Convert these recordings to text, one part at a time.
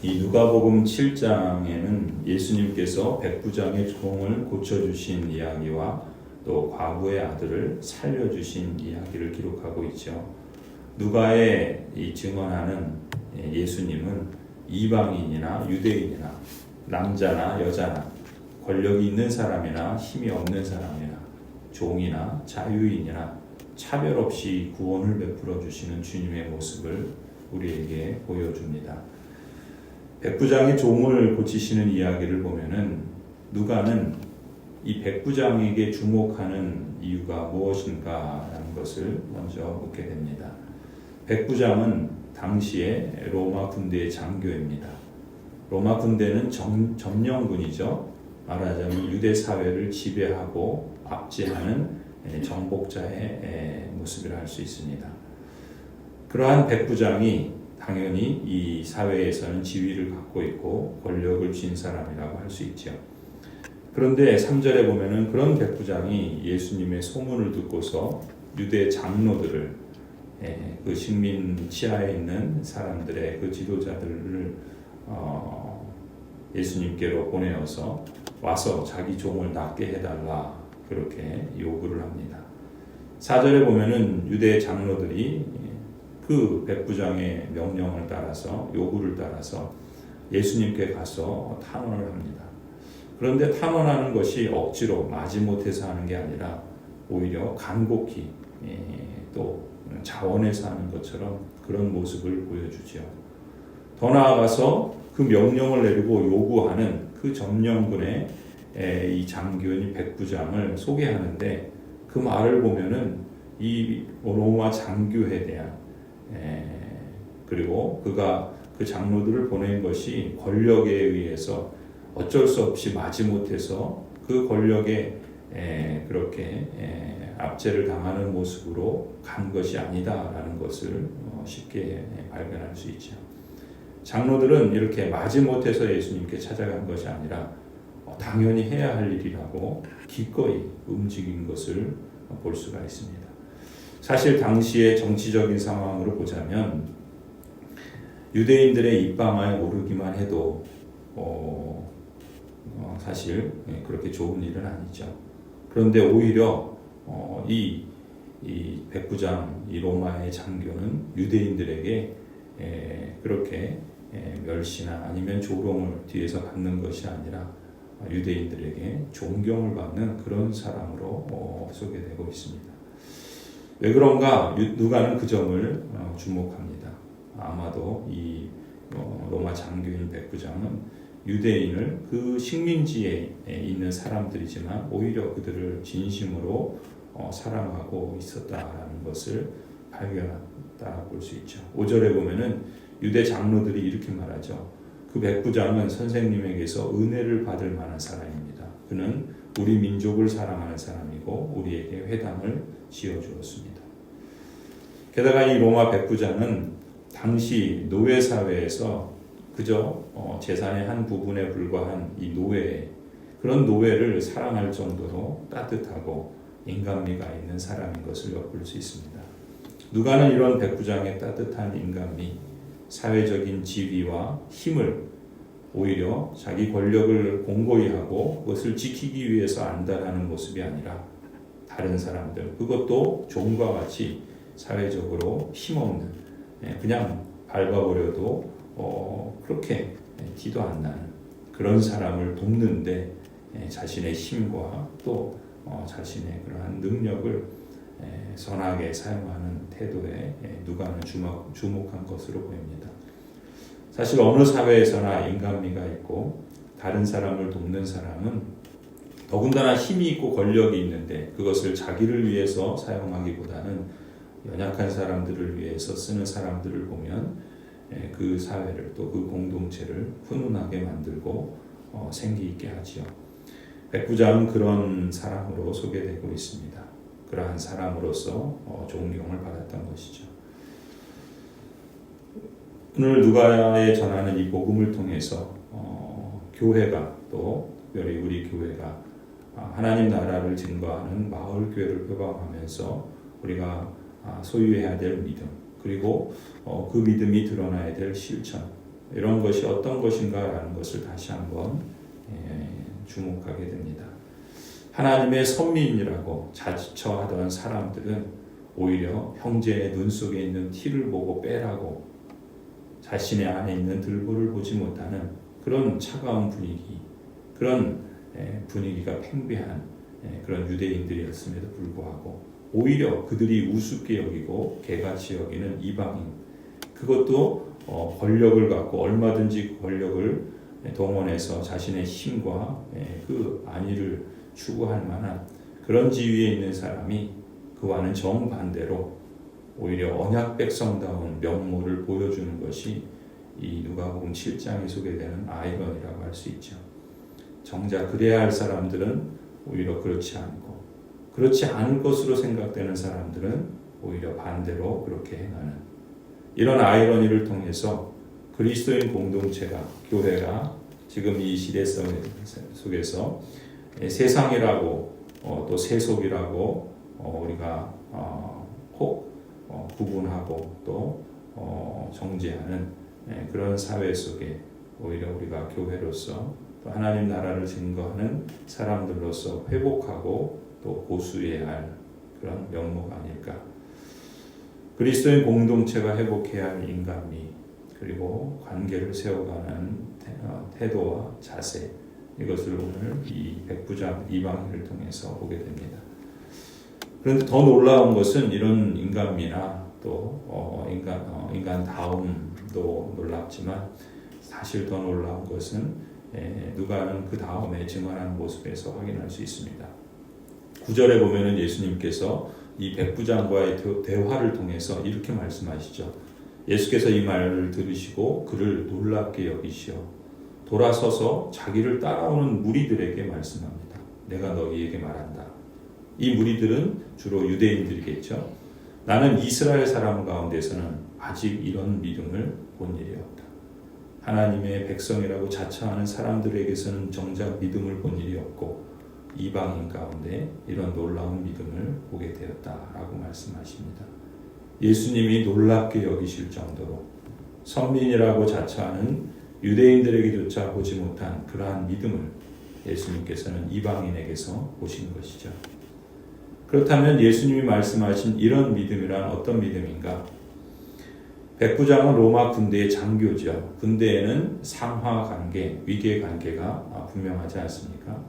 이 누가복음 7장에는 예수님께서 백부장의 종을 고쳐주신 이야기와 또 과부의 아들을 살려주신 이야기를 기록하고 있죠. 누가의 이 증언하는 예수님은 이방인이나 유대인이나 남자나 여자나 권력이 있는 사람이나 힘이 없는 사람이나 종이나 자유인이나 차별 없이 구원을 베풀어 주시는 주님의 모습을 우리에게 보여줍니다. 백부장의 종을 고치시는 이야기를 보면은 누가는 이 백부장에게 주목하는 이유가 무엇인가라는 것을 먼저 묻게 됩니다. 백부장은 당시에 로마 군대의 장교입니다. 로마 군대는 점령군이죠. 말하자면 유대 사회를 지배하고 압제하는 정복자의 모습이라 할 수 있습니다. 그러한 백부장이 당연히 이 사회에서는 지위를 갖고 있고 권력을 쥔 사람이라고 할 수 있죠. 그런데 3절에 보면은 그런 백부장이 예수님의 소문을 듣고서 유대 장로들을 그 식민 치하에 있는 사람들의 그 지도자들을 예수님께로 보내어서 와서 자기 종을 낫게 해달라 그렇게 요구를 합니다. 4절에 보면은 유대 장로들이 그 백부장의 명령을 따라서 요구를 따라서 예수님께 가서 탄원을 합니다. 그런데 탄원하는 것이 억지로 마지못해서 하는 게 아니라 오히려 간곡히 또 자원해서 하는 것처럼 그런 모습을 보여주죠. 더 나아가서 그 명령을 내리고 요구하는 그 점령군의 이 장교인 백부장을 소개하는데 그 말을 보면은 이 로마 장교에 대한 그리고 그가 그 장로들을 보낸 것이 권력에 의해서 어쩔 수 없이 마지못해서 그 권력에 그렇게 압제를 당하는 모습으로 간 것이 아니다라는 것을 쉽게 발견할 수 있죠. 장로들은 이렇게 마지못해서 예수님께 찾아간 것이 아니라 당연히 해야 할 일이라고 기꺼이 움직인 것을 볼 수가 있습니다. 사실 당시의 정치적인 상황으로 보자면 유대인들의 입방아에 오르기만 해도 사실 그렇게 좋은 일은 아니죠. 그런데 오히려 이 백부장, 이 로마의 장교는 유대인들에게 그렇게 멸시나 아니면 조롱을 뒤에서 받는 것이 아니라 유대인들에게 존경을 받는 그런 사람으로 소개되고 있습니다. 왜 그런가? 누가는 그 점을 주목합니다. 아마도 이 로마 장교인 백부장은 유대인을 그 식민지에 있는 사람들이지만 오히려 그들을 진심으로 사랑하고 있었다라는 것을 발견했다 볼 수 있죠. 5절에 보면은 유대 장로들이 이렇게 말하죠. 그 백부장은 선생님에게서 은혜를 받을 만한 사람입니다. 그는 우리 민족을 사랑하는 사람이고 우리에게 회당을 지어주었습니다. 게다가 이 로마 백부장은 당시 노예 사회에서 그저 재산의 한 부분에 불과한 이 노예, 그런 노예를 사랑할 정도로 따뜻하고 인간미가 있는 사람인 것을 엿볼 수 있습니다. 누가는 이런 백부장의 따뜻한 인간미, 사회적인 지위와 힘을 오히려 자기 권력을 공고히 하고 그것을 지키기 위해서 안달하는 모습이 아니라 다른 사람들, 그것도 종과 같이 사회적으로 힘없는, 그냥 밟아버려도 그렇게 티도 안 나는 그런 사람을 돕는데 자신의 힘과 또 자신의 그러한 능력을 선하게 사용하는 태도에 누가는 주목한 것으로 보입니다. 사실 어느 사회에서나 인간미가 있고 다른 사람을 돕는 사람은 더군다나 힘이 있고 권력이 있는데 그것을 자기를 위해서 사용하기보다는 연약한 사람들을 위해서 쓰는 사람들을 보면 그 사회를 또 그 공동체를 훈훈하게 만들고 생기 있게 하지요. 백부장은 그런 사람으로 소개되고 있습니다. 그러한 사람으로서 존경을 받았던 것이죠. 오늘 누가에 전하는 이 복음을 통해서 교회가 또 특별히 우리 교회가 하나님 나라를 증거하는 마을 교회를 표방하면서 우리가 소유해야 될 믿음 그리고 그 믿음이 드러나야 될 실천 이런 것이 어떤 것인가라는 것을 다시 한번 주목하게 됩니다. 하나님의 선민이라고 자처하던 사람들은 오히려 형제의 눈 속에 있는 티를 보고 빼라고 자신의 안에 있는 들보를 보지 못하는 그런 차가운 분위기, 그런 분위기가 팽배한 그런 유대인들이었음에도 불구하고 오히려 그들이 우습게 여기고 개같이 여기는 이방인, 그것도 권력을 갖고 얼마든지 권력을 동원해서 자신의 힘과 그 안위를 추구할 만한 그런 지위에 있는 사람이 그와는 정반대로 오히려 언약 백성다운 면모를 보여주는 것이 이 누가복음 7장에 소개되는 아이러니라고 할 수 있죠. 정작 그래야 할 사람들은 오히려 그렇지 않고, 그렇지 않을 것으로 생각되는 사람들은 오히려 반대로 그렇게 행하는 이런 아이러니를 통해서 그리스도인 공동체가, 교회가 지금 이 시대 속에서 세상이라고 또 세속이라고 우리가 혹 구분하고 또 정죄하는 그런 사회 속에 오히려 우리가 교회로서 또 하나님 나라를 증거하는 사람들로서 회복하고 또 고수해야 할 그런 면모가 아닐까. 그리스도인 공동체가 회복해야 할 인간미, 그리고 관계를 세워가는 태도와 자세, 이것을 오늘 이 백부장 이방인을 통해서 보게 됩니다. 그런데 더 놀라운 것은 이런 인간미나 또 인간다움도 놀랍지만 사실 더 놀라운 것은 누가는 그 다음에 증언하는 모습에서 확인할 수 있습니다. 9절에 보면은 예수님께서 이 백부장과의 대화를 통해서 이렇게 말씀하시죠. 예수께서 이 말을 들으시고 그를 놀랍게 여기시어 돌아서서 자기를 따라오는 무리들에게 말씀합니다. 내가 너희에게 말한다. 이 무리들은 주로 유대인들이겠죠. 나는 이스라엘 사람 가운데서는 아직 이런 믿음을 본 일이 없다. 하나님의 백성이라고 자처하는 사람들에게서는 정작 믿음을 본 일이 없고 이방인 가운데 이런 놀라운 믿음을 보게 되었다라고 말씀하십니다. 예수님이 놀랍게 여기실 정도로 선민이라고 자처하는 유대인들에게조차 보지 못한 그러한 믿음을 예수님께서는 이방인에게서 보신 것이죠. 그렇다면 예수님이 말씀하신 이런 믿음이란 어떤 믿음인가? 백부장은 로마 군대의 장교죠. 군대에는 상하관계, 위계관계가 분명하지 않습니까?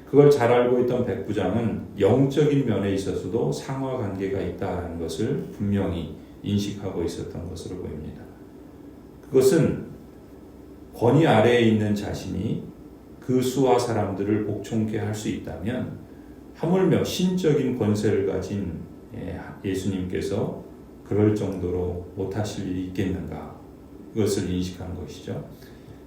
그걸 잘 알고 있던 백부장은 영적인 면에 있어서도 상하관계가 있다는 것을 분명히 인식하고 있었던 것으로 보입니다. 그것은 권위 아래에 있는 자신이 그 수와 사람들을 복종케 할 수 있다면 하물며 신적인 권세를 가진 예수님께서 그럴 정도로 못하실 일이 있겠는가, 그것을 인식한 것이죠.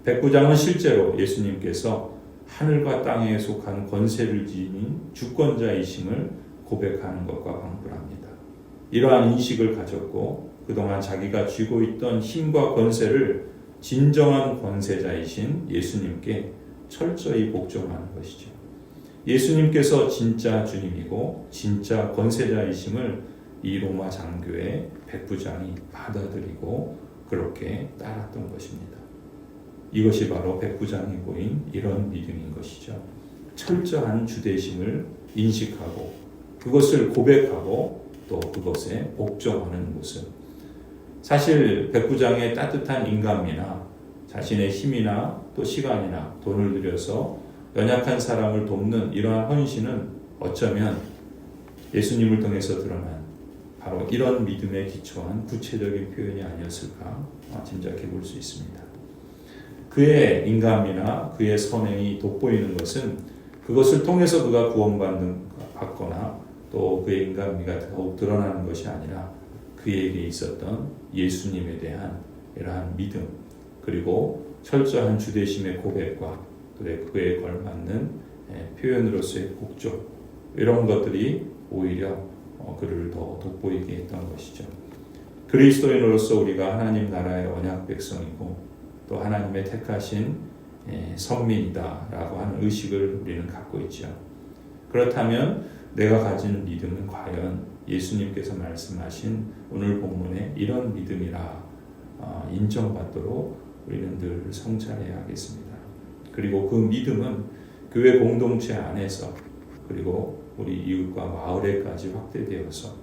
백부장은 실제로 예수님께서 하늘과 땅에 속한 권세를 지닌 주권자이심을 고백하는 것과 방불합니다. 이러한 인식을 가졌고 그동안 자기가 쥐고 있던 힘과 권세를 진정한 권세자이신 예수님께 철저히 복종하는 것이죠. 예수님께서 진짜 주님이고 진짜 권세자이심을 이 로마 장교의 백부장이 받아들이고 그렇게 따랐던 것입니다. 이것이 바로 백부장이 보인 이런 믿음인 것이죠. 철저한 주대심을 인식하고 그것을 고백하고 또 그것에 복종하는 모습. 사실 백부장의 따뜻한 인간미나 자신의 힘이나 또 시간이나 돈을 들여서 연약한 사람을 돕는 이러한 헌신은 어쩌면 예수님을 통해서 드러난 바로 이런 믿음에 기초한 구체적인 표현이 아니었을까 짐작해 볼 수 있습니다. 그의 인간미나 그의 선행이 돋보이는 것은 그것을 통해서 그가 구원받거나 또 그의 인간미가 더욱 드러나는 것이 아니라 그에게 있었던 예수님에 대한 이러한 믿음, 그리고 철저한 주대심의 고백과 그에 걸맞는 표현으로서의 복종, 이런 것들이 오히려 그를 더 돋보이게 했던 것이죠. 그리스도인으로서 우리가 하나님 나라의 언약 백성이고 또 하나님의 택하신 선민이다라고 하는 의식을 우리는 갖고 있죠. 그렇다면 내가 가진 믿음은 과연 예수님께서 말씀하신 오늘 본문의 이런 믿음이라 인정받도록 우리는 늘 성찰해야 하겠습니다. 그리고 그 믿음은 교회 공동체 안에서 그리고 우리 이웃과 마을에까지 확대되어서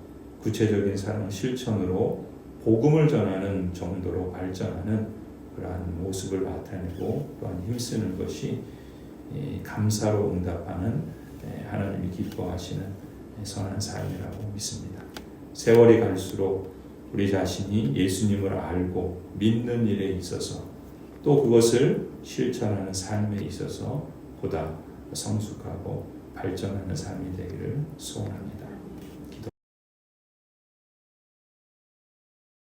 구체적인 삶의 실천으로 복음을 전하는 정도로 발전하는 그러한 모습을 나타내고 또한 힘쓰는 것이 감사로 응답하는 하나님이 기뻐하시는 선한 삶이라고 믿습니다. 세월이 갈수록 우리 자신이 예수님을 알고 믿는 일에 있어서 또 그것을 실천하는 삶에 있어서 보다 성숙하고 발전하는 삶이 되기를 소원합니다.